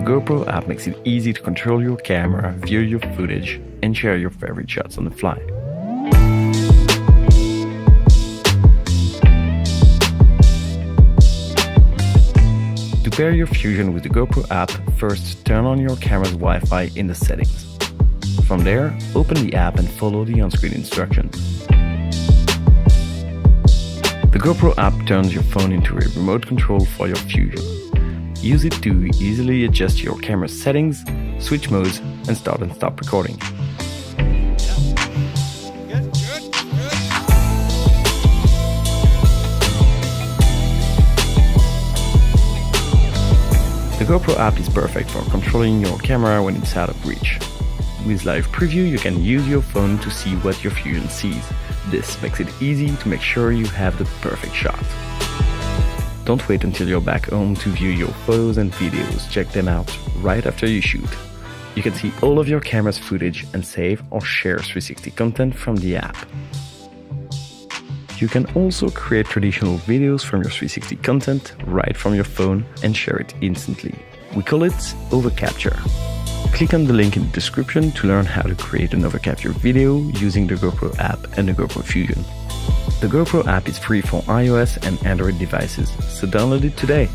GoPro app makes it easy to control your camera, view your footage, and share your favorite shots on the fly. To pair your Fusion with the GoPro app, first turn on your camera's Wi-Fi in the settings. From there, open the app and follow the on-screen instructions. The GoPro app turns your phone into a remote control for your Fusion. Use it to easily adjust your camera settings, switch modes, and start and stop recording. The GoPro app is perfect for controlling your camera when it's out of reach. With Live Preview, you can use your phone to see what your Fusion sees. This makes it easy to make sure you have the perfect shot. Don't wait until you're back home to view your photos and videos. Check them out right after you shoot. You can see all of your camera's footage and save or share 360 content from the app. You can also create traditional videos from your 360 content right from your phone and share it instantly. We call it overcapture. Click on the link in the description to learn how to create an overcapture video using the GoPro app and the GoPro Fusion. The GoPro app is free for iOS and Android devices, so download it today.